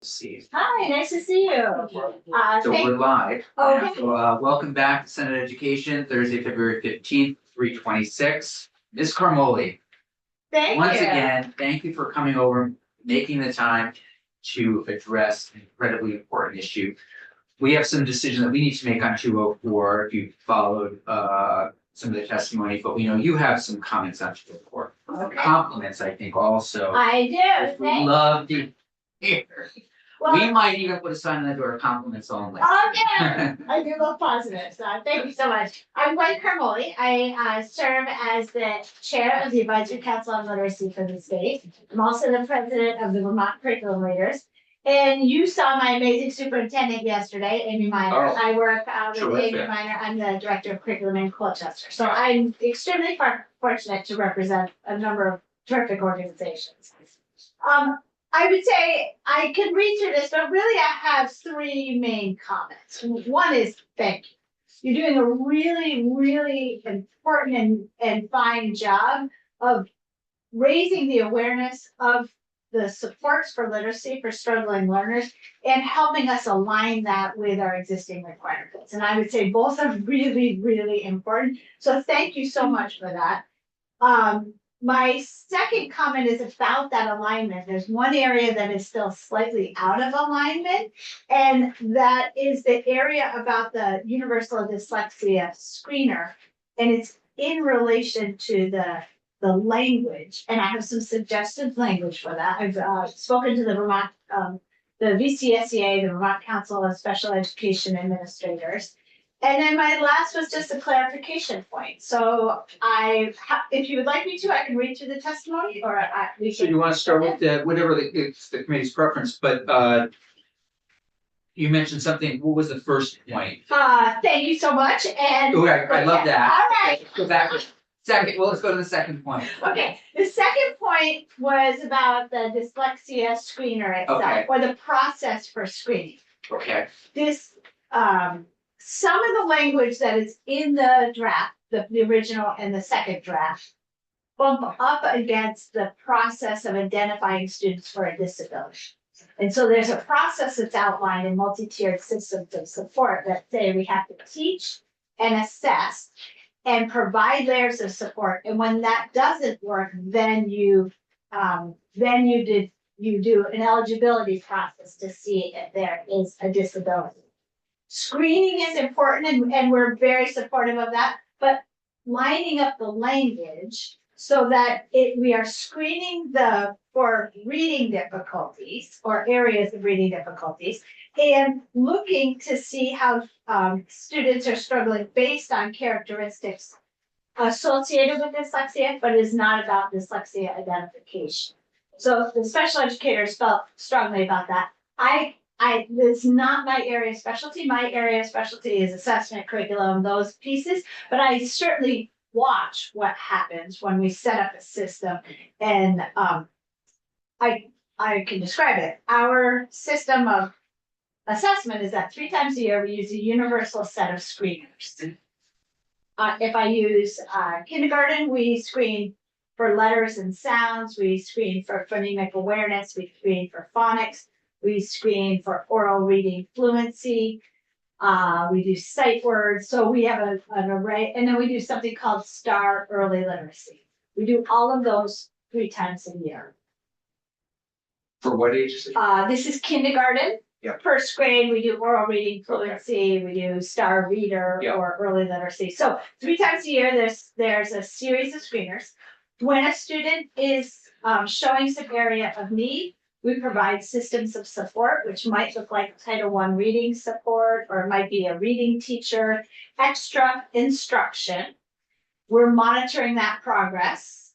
See. Hi, nice to see you. So we're live. Okay. So welcome back to Senate Education, Thursday, February 15th, 3:26. Ms. Carmoli, Thank once you. again, thank you for coming over, making the time to address an incredibly important issue. We have some decisions that we need to make on 204 if you followed some of the testimony, but we know you have some comments on 204. Okay. Compliments, I think, also. I do. We Thanks. love to hear. We Well, might even put a sign on the door, compliments only. okay. I do love positive, so thank you so much. I'm Gwen Carmoli. I serve as the chair of the Advisory Council on Literacy for the state. I'm also the president of the Vermont Curriculum Leaders. And you saw my amazing superintendent yesterday, Amy Miner. Oh, I work with Amy terrific. Miner. I'm the director of curriculum in Colchester. So I'm extremely fortunate to represent a number of terrific organizations. I would say I can read through this, but really I have three main comments. One is thank you. You're doing a really, really important and fine job of raising the awareness of the supports for literacy for struggling learners and helping us align that with our existing requirements. And I would say both are really, really important. So thank you so much for that. My second comment is about that alignment. There's one area that is still slightly out of alignment, and that is the area about the universal dyslexia screener. And it's in relation to the language, and I have some suggested language for that. I've spoken to the Vermont, the VCSEA, the Vermont Council of Special Education Administrators. And then my last was just a clarification point. So if you would like me to, I can read through the testimony, or we So can. you want to start with it's the committee's preference, but you mentioned something, what was the first point? Thank you so much, and. Oh, I love that. All right. Okay, go back. Second, well, let's go to the second point. Okay, the second point was about the dyslexia screener itself, Okay. or the process for screening. Okay, This, some of the language that is in the draft, the original and the second draft, bump up against the process of identifying students for a disability. And so there's a process that's outlined in multi-tiered systems of support that say we have to teach and assess and provide layers of support. And when that doesn't work, then you do an eligibility process to see if there is a disability. Screening is important, and we're very supportive of that, but lining up the language so that we are screening for reading difficulties or areas of reading difficulties, and looking to see how students are struggling based on characteristics associated with dyslexia, but is not about dyslexia identification. So the special educators felt strongly about that. It's not my area of specialty. My area of specialty is assessment, curriculum, those pieces, but I certainly watch what happens when we set up a system, and I can describe it. Our system of assessment is that 3 times a year we use a universal set of screeners. If I use kindergarten, we screen for letters and sounds, we screen for phonemic awareness, we screen for phonics, we screen for oral reading fluency, we do sight words, so we have an array, and then we do something called STAR early literacy. We do all of those 3 times a year. for what ages? This is kindergarten. Yep. First grade, we do oral reading fluency, we do STAR reader Yep. or early literacy. So 3 times a year, there's a series of screeners. When a student is showing some area of need, we provide systems of support, which might look like Title I reading support, or it might be a reading teacher, extra instruction. We're monitoring that progress.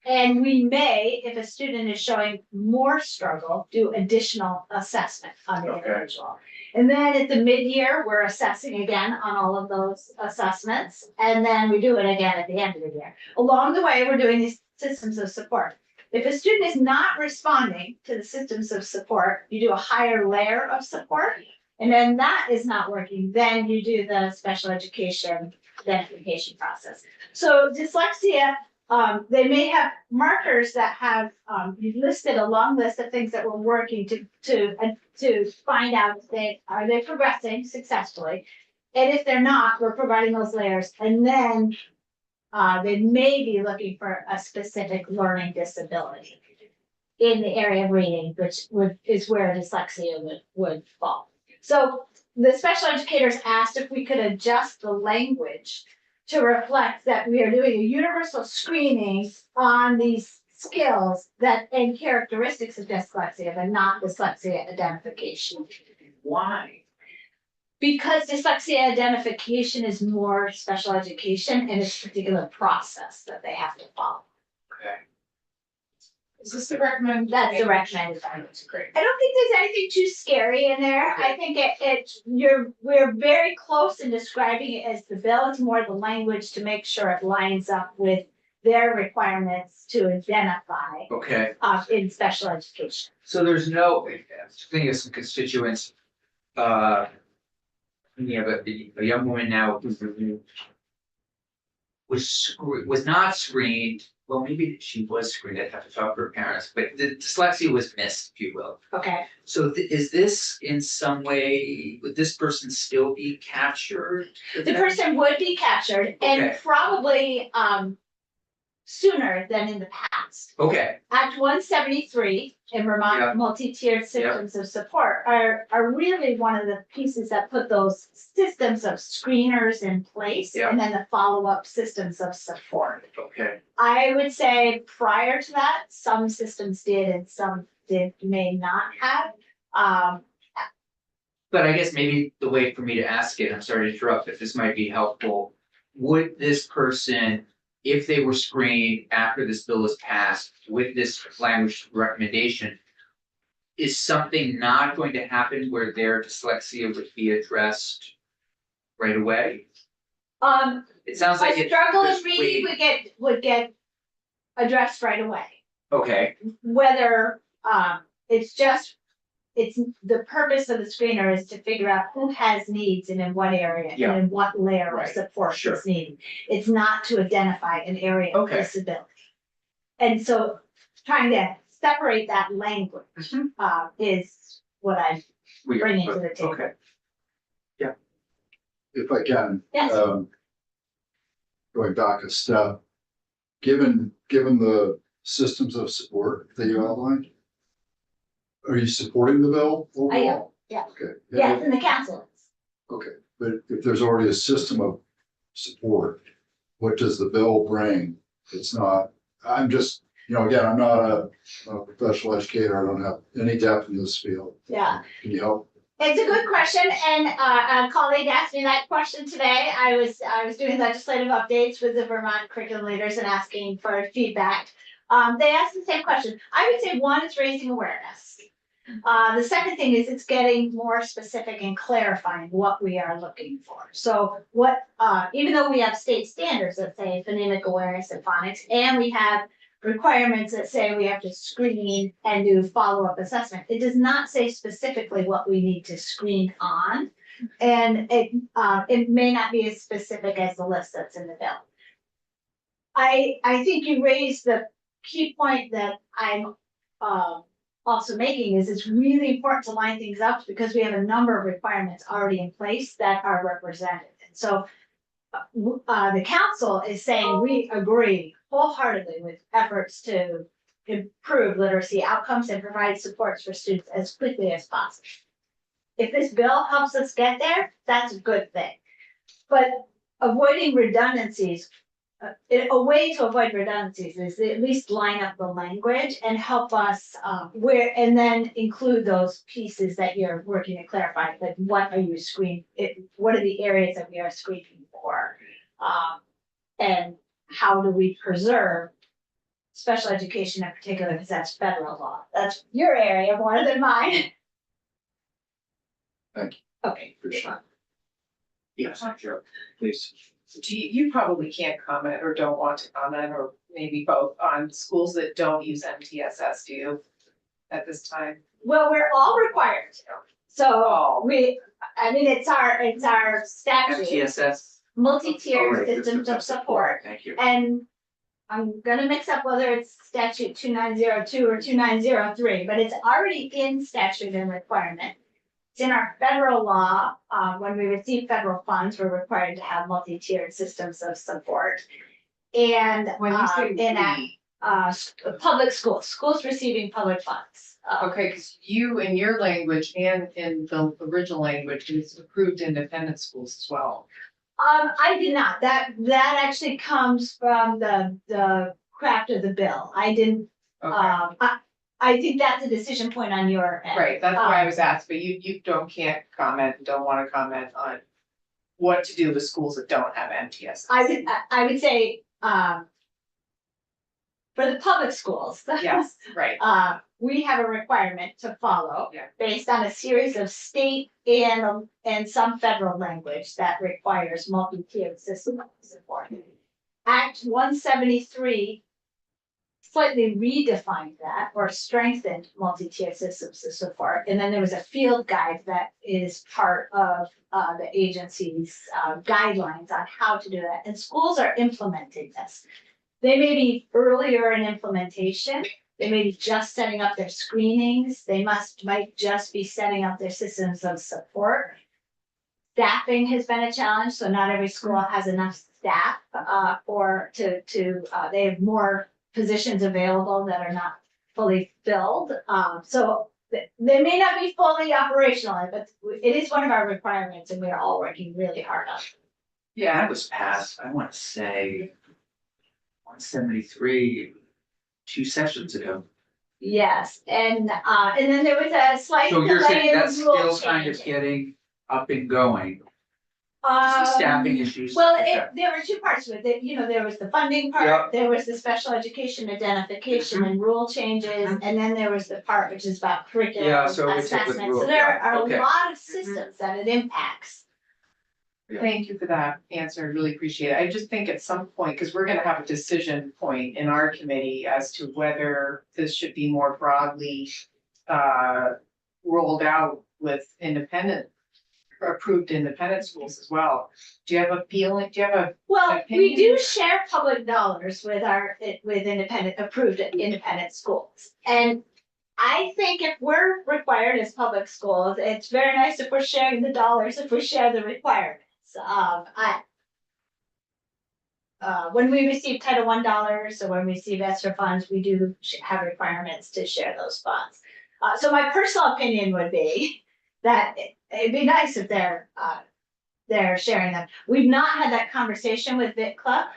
And we may, if a student is showing more struggle, do additional assessment on the individual. And then at the mid-year, we're assessing again on all of those assessments. And then we do it again at the end of the year. Along the way, we're doing these systems of support. If a student is not responding to the systems of support, you do a higher layer of support. And then that is not working, then you do the special education identification process. So dyslexia they may have markers that have, you've listed a long list of things that we're working to find out if are they progressing successfully? And if they're not, we're providing those layers, and then they may be looking for a specific learning disability in the area of reading, which is where dyslexia would fall. So the special educators asked if we could adjust the language to reflect that we are doing a universal screening on these skills and characteristics of dyslexia, but not dyslexia identification. Why? Because dyslexia identification is more special education and it's a particular process that they have to follow. Okay. Is this the recommended? That's the recommended language. Great. I don't think there's anything too scary in there. I think we're very close in describing it as the bill. It's more the language to make sure it lines up with their requirements to identify Okay, in special education. so there's no, thinking of some constituents, we have a young woman now who was not screened. Well, maybe she was screened. I'd have to talk to her parents, but the dyslexia was missed, if you will. Okay. So is this in some way, would this person still be captured? The person would be captured and Okay. probably sooner than in the past. Okay, Act 173 in Vermont, Yeah. multi-tiered systems of support are really one of the pieces that put those systems of screeners in place Yeah. and then the follow-up systems of support. okay, I would say prior to that, some systems did and some may not have. but I guess maybe the way for me to ask it, I'm sorry to interrupt, if this might be helpful. Would this person, if they were screened after this bill is passed with this language recommendation, is something not going to happen where their dyslexia would be addressed right away? It sounds like A it. struggle in there's reading wait- would get addressed right away. Okay, Whether it's the purpose of the screener is to figure out who has needs and in what area Yeah. and in what layer of Right. support Sure. is needed. It's not to identify an area of Okay. disability. And so trying to separate that language Mhm. is what I we bring it to the table. Okay, If I can, Yes, going back a step, given the systems of support that you outlined, are you supporting the bill overall? I am, yeah. Okay. yes, and the council is. Okay, but if there's already a system of support, what does the bill bring? It's not, I'm just, again, I'm not a professional educator. I don't have any depth in this field. Yeah. Can you help? It's a good question, and a colleague asked me that question today. I was doing legislative updates with the Vermont curriculum leaders and asking for feedback. They asked the same question. I would say one is raising awareness. The second thing is it's getting more specific and clarifying what we are looking for. So even though we have state standards that say phonemic awareness and phonics, and we have requirements that say we have to screen and do follow-up assessment, it does not say specifically what we need to screen on. And it may not be as specific as the list that's in the bill. I think you raised the key point that I'm also making is it's really important to line things up because we have a number of requirements already in place that are represented. And so the council is saying we agree wholeheartedly with efforts to improve literacy outcomes and provide supports for students as quickly as possible. If this bill helps us get there, that's a good thing. But avoiding redundancies, a way to avoid redundancies is to at least line up the language and help us and then include those pieces that you're working to clarify, like what are you what are the areas that we are screening for? And how do we preserve special education in particular, because that's federal law. That's your area more than mine. Thank you. Okay. Appreciate it. yes, sure, please. You probably can't comment or don't want to comment, or maybe both, on schools that don't use MTSS, do you, at this time? Well, we're all required to. So Oh. it's our statute, MTSS, multi-tiered Oh, right, systems of support. thank you. And I'm gonna mix up whether it's statute 2902 or 2903, but it's already in statute and requirement. It's in our federal law, when we receive federal funds, we're required to have multi-tiered systems of support. And, When you say in that, we, public schools receiving public funds. okay, because you in your language and in the original language is approved independent schools as well. I did not, that actually comes from the craft of the bill, I didn't, Okay, I think that's a decision point on your end. right, that's why I was asked, but you can't comment, and don't wanna comment on what to do with schools that don't have MTS. I would say, for the public schools. Yes, right, We have a requirement to follow. Yeah. Based on a series of state and some federal language that requires multi-tiered system support. Act 173 slightly redefined that or strengthened multi-tiered systems of support. And then there was a field guide that is part of the agency's guidelines on how to do that. And schools are implementing this. They may be earlier in implementation. They may be just setting up their screenings. They might just be setting up their systems of support. Staffing has been a challenge, so not every school has enough staff they have more positions available that are not fully filled. So they may not be fully operational, but it is one of our requirements and we are all working really hard on it. Yeah, that was passed, I wanna say 173, 2 sessions ago. Yes, and then there was a slight So you're delay saying in that's the rule still kind of change. getting up and going, just the staffing issues? Well, Okay. there were two parts to it, there was the funding Yep. part, there was the special education identification and rule changes, Mhm. and then there was the part which is about curriculum Yeah, so we take with assessment, so rule, there yeah, are okay. a lot of systems that it impacts. thank you for that answer, I really appreciate it, I just think at some point, because we're gonna have a decision point in our committee as to whether this should be more broadly rolled out with approved independent schools as well. Do you have a feeling, do you have a, Well, we do Opinion? share public dollars with approved independent schools. And I think if we're required as public schools, it's very nice if we're sharing the dollars, if we share the requirements. When we receive Title I dollars or when we receive ESSER funds, we do have requirements to share those funds. So my personal opinion would be that it'd be nice if they're sharing them. We've not had that conversation with VITCLA.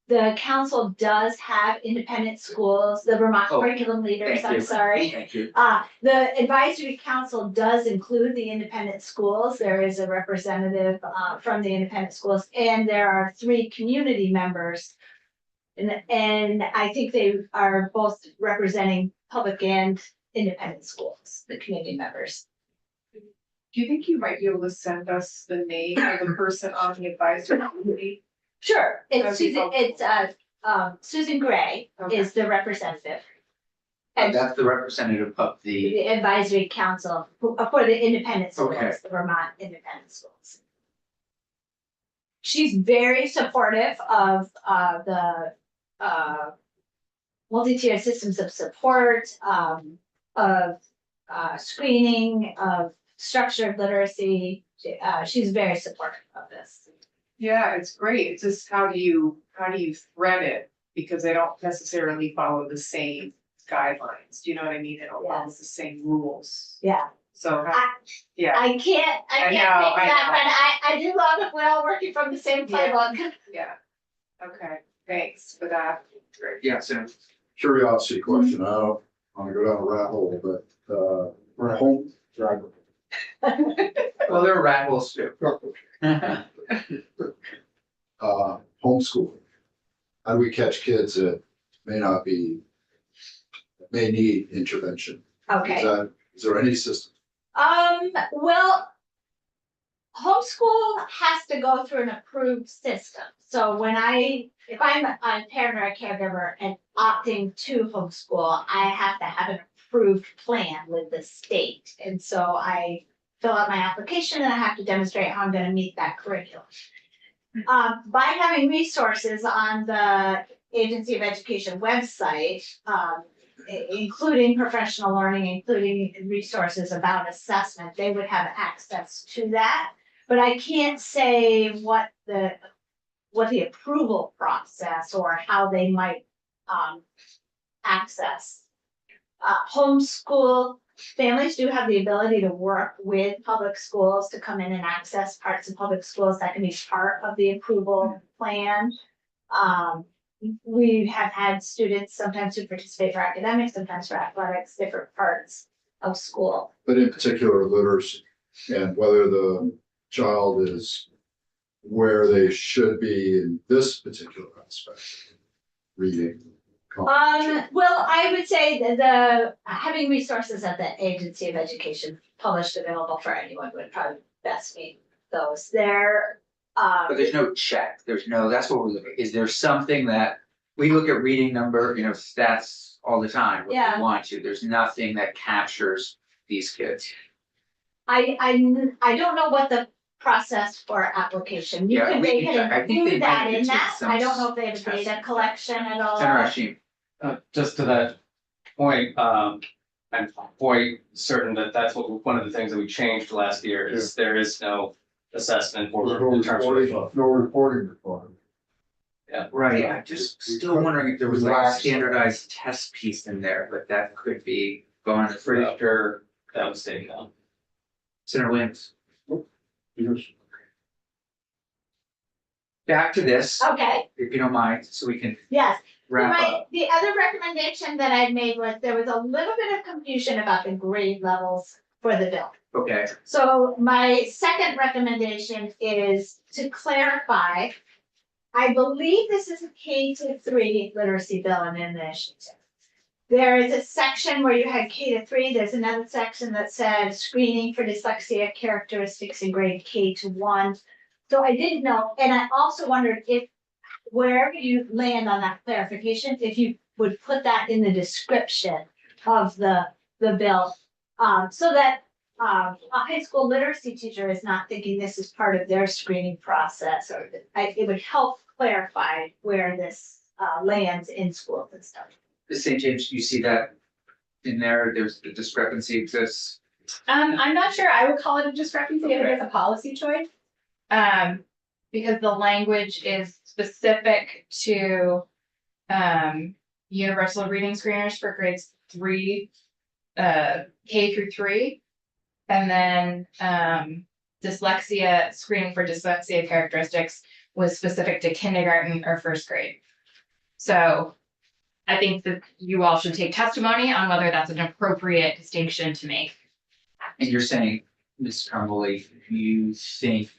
The council does have independent schools, the Vermont Oh, curriculum leaders, Thank I'm you. sorry. Thank you. The advisory council does include the independent schools. There is a representative from the independent schools, and there are 3 community members. And I think they are both representing public and independent schools, the community members. do you think you might be able to send us the name of the person on the advisory committee? Sure, That'd be Susan Gray Okay. is the representative. And That's the representative of the, the advisory council for the independent schools, Okay. the Vermont independent schools. She's very supportive of the multi-tiered systems of support, of screening, of structured literacy. She's very supportive of this. Yeah, it's great, it's just how do you thread it, because they don't necessarily follow the same guidelines, do you know what I mean? They don't follow Yes. the same rules, Yeah, so, I yeah, can't I think know, that, but I do love if we're all working from the same Yeah. playbook. yeah. Okay, thanks for that. yeah, so Curiosity question, I don't wanna go down a rabbit hole, but, home, well, there are rat holes too. homeschooling. How do we catch kids that may need intervention? Okay. Is there any system? Well, homeschool has to go through an approved system. So if I'm a parent or a caregiver and opting to homeschool, I have to have an approved plan with the state. And so I fill out my application and I have to demonstrate how I'm gonna meet that curriculum. By having resources on the Agency of Education website, including professional learning, including resources about assessment, they would have access to that. But I can't say what the approval process or how they might access. Homeschool families do have the ability to work with public schools to come in and access parts of public schools that can be part of the approval plan. We have had students sometimes who participate for academics, sometimes for athletics, different parts of school. But in particular literacy and whether the child is where they should be in this particular aspect. Reading. Well, I would say that the having resources at the Agency of Education published available for anyone would probably best meet those. But there's no check, that's what we're looking, is there something that, we look at reading number, stats all the time, what Yeah. we want to, there's nothing that captures these kids. I don't know what the process for application. You Yeah, could we they can check. I could think they do that might in do that. some I don't know if they have a tests. data collection at all. Senator Rashid, Just to that point, I'm quite certain that that's what, one of the things that we changed last year is there is no assessment or in terms of. No reporting required. right, I'm just still wondering if there was like a Relax. standardized test piece in there, but that could be gone as Pretty well. sure that was taken out. Senator Williams, Yes. back to this, Okay, if you don't mind, so we can yes. wrap up. The other recommendation that I made was there was a little bit of confusion about the grade levels for the bill. Okay, So my second recommendation is to clarify. I believe this is a K-3 literacy bill and initiative. There is a section where you had K-3, there's another section that said screening for dyslexia characteristics in grade K-1. So I didn't know, and I also wondered if wherever you land on that clarification, if you would put that in the description of the bill. So that a high school literacy teacher is not thinking this is part of their screening process, or it would help clarify where this lands in schools and stuff. St. James, you see that in there, there's the discrepancy exists. I'm not sure I would call it a discrepancy, I think it's a policy choice. Because the language is specific to, universal reading screeners for grades 3, K-3. And then, dyslexia, screening for dyslexia characteristics was specific to kindergarten or first grade. So I think that you all should take testimony on whether that's an appropriate distinction to make. And you're saying, Ms. Carmoli, you think,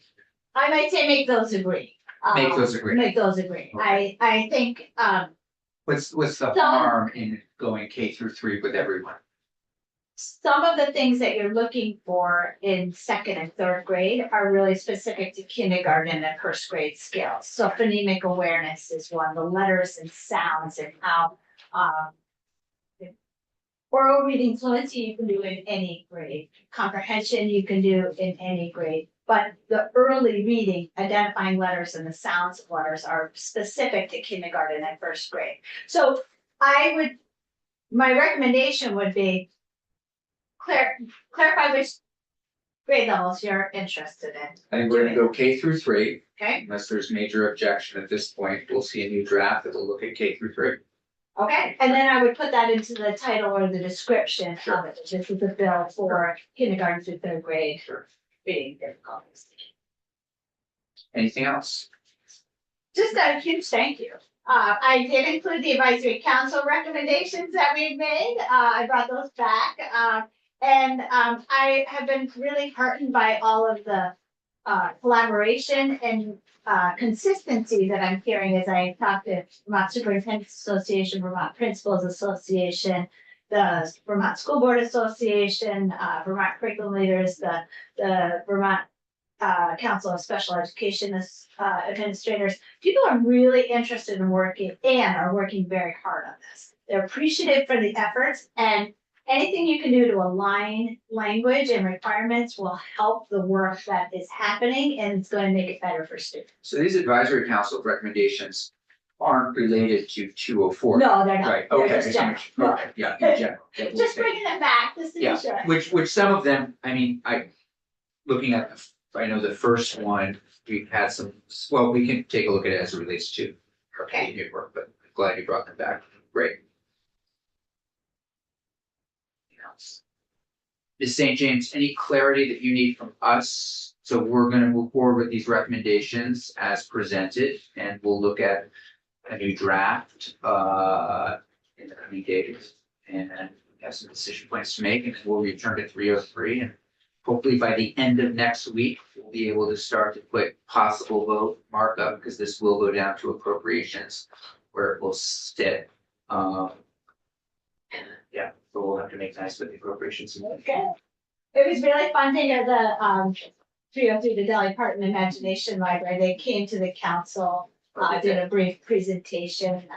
I might say make those agree. Make those agree. Make those agree. I think, what's the So- harm in going K-3 with everyone? some of the things that you're looking for in second and third grade are really specific to kindergarten and first grade skills. So phonemic awareness is one, the letters and sounds and how, oral reading fluency you can do in any grade. Comprehension you can do in any grade. But the early reading, identifying letters and the sounds of letters are specific to kindergarten and first grade. So my recommendation would be clarify which grade levels you're interested in, I think we're gonna go K-3, okay? unless there's major objection at this point, we'll see a new draft that will look at K-3. Okay, and then I would put that into the title or the description of it. This is a bill for kindergarten through third grade Sure. reading difficulties. Anything else? Just a huge thank you. I did include the advisory council recommendations that we've made. I brought those back. And I have been really heartened by all of the collaboration and consistency that I'm hearing as I talk to Vermont Superintendent's Association, Vermont Principals Association, the Vermont School Board Association, Vermont Curriculum Leaders, the Vermont Council of Special Education Administrators. People are really interested in working and are working very hard on this. They're appreciative for the efforts, and anything you can do to align language and requirements will help the work that is happening, and it's going to make it better for students. So these advisory council recommendations, aren't related to 204. No, they're not. Right, They're okay, just general. okay, yeah, in general. that Just we'll bringing it back, just to be Yeah, sure. which some of them, I mean, looking at, I know the first one, we've had some, well, we can take a look at it as it relates to our Okay. community work, but I'm glad you brought them back, great. Anything else? Ms. St. James, any clarity that you need from us? So we're gonna move forward with these recommendations as presented, and we'll look at a new draft, in the coming days. And have some decision points to make, and we'll return to 303, and hopefully by the end of next week, we'll be able to start to put possible vote markup, because this will go down to appropriations where it will sit. And yeah, but we'll have to make nice with the appropriations. Okay. It was really fun to hear the 303, the Delhi Parton Imagination Library. They came to the council, did a brief presentation,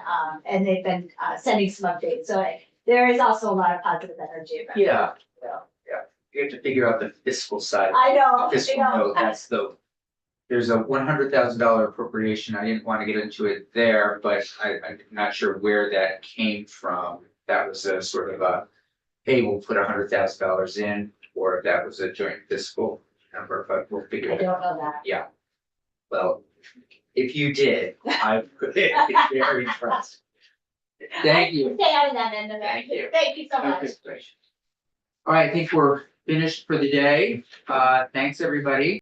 and they've been sending some updates. So there is also a lot of positive energy about it. Yeah. You have to figure out the fiscal side. I know, Fiscal note, that's there's a $100,000 appropriation. I didn't want to get into it there, but I'm not sure where that came from. That was a sort of a, hey, we'll put $100,000 in, or if that was a joint fiscal number, but we'll figure I it out. don't know that. Yeah. Well, if you did, I would be very impressed. Thank you. Stay out of that end of it. Thank you. Thank you so much. All right, I think we're finished for the day. Thanks, everybody.